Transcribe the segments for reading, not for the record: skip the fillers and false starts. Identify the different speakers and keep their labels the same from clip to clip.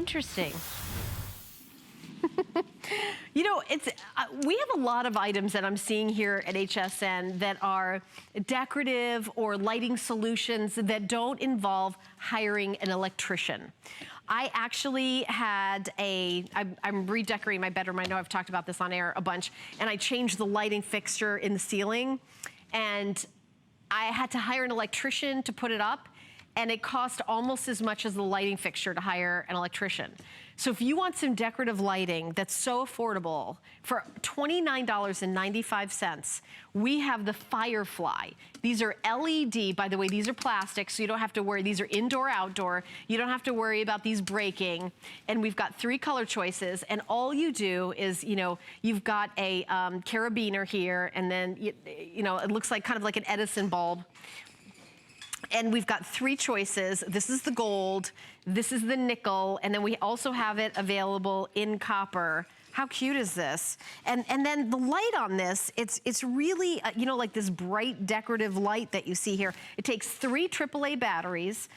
Speaker 1: interesting. You know, we have a lot of items that I'm seeing here at HSN that are decorative or lighting solutions that don't involve hiring an electrician. I actually had I'm redecorating my bedroom. I know I've talked about this on air a bunch, and I changed the lighting fixture in the ceiling, and I had to hire an electrician to put it up, and it cost almost as much as the lighting fixture to hire an electrician. So if you want some decorative lighting that's so affordable, for $29.95, we have the Firefly. These are LED, by the way, these are plastic, so you don't have to worry. These are indoor, outdoor. You don't have to worry about these breaking. And we've got 3 color choices, and all you do is, you know, you've got a carabiner here, and then, you know, it looks like kind of like an Edison bulb. And we've got 3 choices. This is the gold, this is the nickel, and then we also have it available in copper. How cute is this? And then the light on this, it's really, you know, like this bright decorative light that you see here. It takes 3 AAA batteries,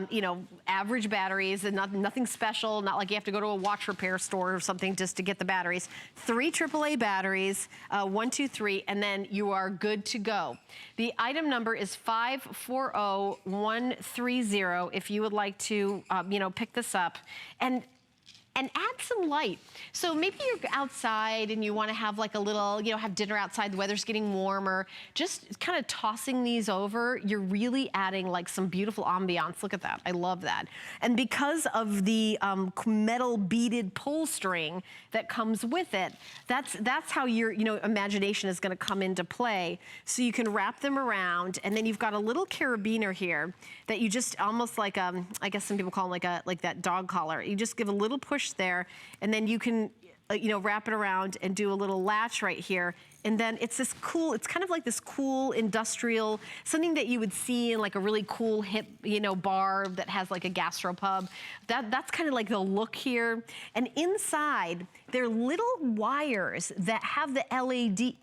Speaker 1: you know, average batteries, and nothing special, not like you have to go to a watch repair store or something just to get the batteries. 3 AAA batteries, 1, 2, 3, and then you are good to go. The item number is 540130 if you would like to, you know, pick this up. And add some light. So maybe you're outside and you wanna have like a little, you know, have dinner outside, the weather's getting warmer. Just kind of tossing these over, you're really adding like some beautiful ambiance. Look at that, I love that. And because of the metal beaded pull string that comes with it, that's how your, you know, imagination is gonna come into play. So you can wrap them around, and then you've got a little carabiner here that you just almost like, I guess some people call them like that dog collar. You just give a little push there, and then you can, you know, wrap it around and do a little latch right here. And then it's this cool, it's kind of like this cool industrial, something that you would see in like a really cool hip, you know, bar that has like a gastropub. That's kind of like the look here. And inside, they're little wires that have the LED,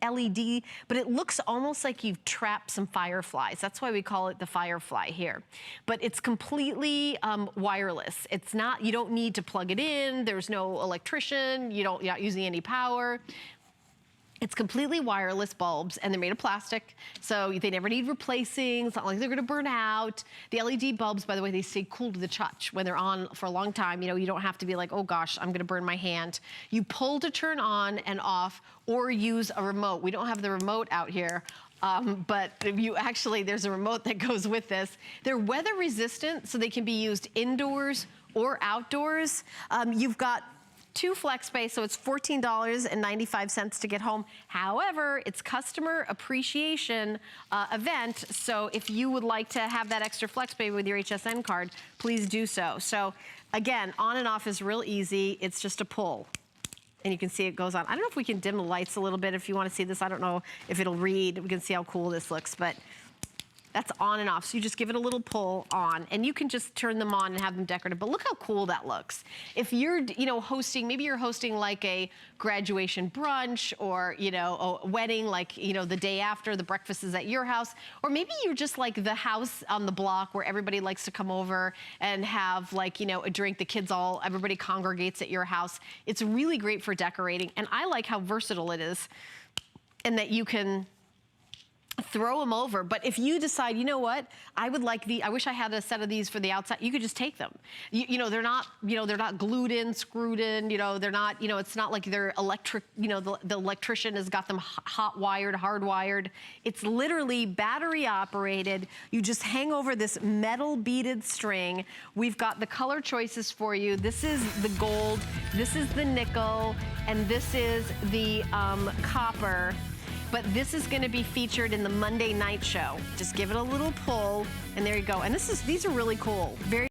Speaker 1: but it looks almost like you've trapped some fireflies. That's why we call it the Firefly here. But it's completely wireless. It's not, you don't need to plug it in. There's no electrician. You're not using any power. It's completely wireless bulbs, and they're made of plastic, so they never need replacing. It's not like they're gonna burn out. The LED bulbs, by the way, they stay cool to the touch when they're on for a long time. You know, you don't have to be like, oh gosh, I'm gonna burn my hand. You pull to turn on and off, or use a remote. We don't have the remote out here. But if you actually, there's a remote that goes with this. They're weather resistant, so they can be used indoors or outdoors. You've got 2 flex pay, so it's $14.95 to get home. However, it's customer appreciation event, so if you would like to have that extra flex pay with your HSN card, please do so. So again, on and off is real easy. It's just a pull, and you can see it goes on. I don't know if we can dim the lights a little bit if you want to see this. I don't know if it'll read. We can see how cool this looks, but that's on and off. So you just give it a little pull on, and you can just turn them on and have them decorative. But look how cool that looks. If you're, you know, hosting, maybe you're hosting like a graduation brunch, or, you know, a wedding, like, you know, the day after, the breakfast is at your house. Or maybe you're just like the house on the block where everybody likes to come over and have, like, you know, a drink. The kids everybody congregates at your house. It's really great for decorating. And I like how versatile it is, and that you can throw them over. But if you decide, you know what, I wish I had a set of these for the outside, you could just take them. You know, they're not glued in, screwed in, you know, they're not, you know, it's not like they're electric, you know, the electrician has got them hot wired, hardwired. It's literally battery operated. You just hang over this metal beaded string. We've got the color choices for you. This is the gold, this is the nickel, and this is the copper. But this is gonna be featured in the Monday night show. Just give it a little pull, and there you go. And these are really cool. Very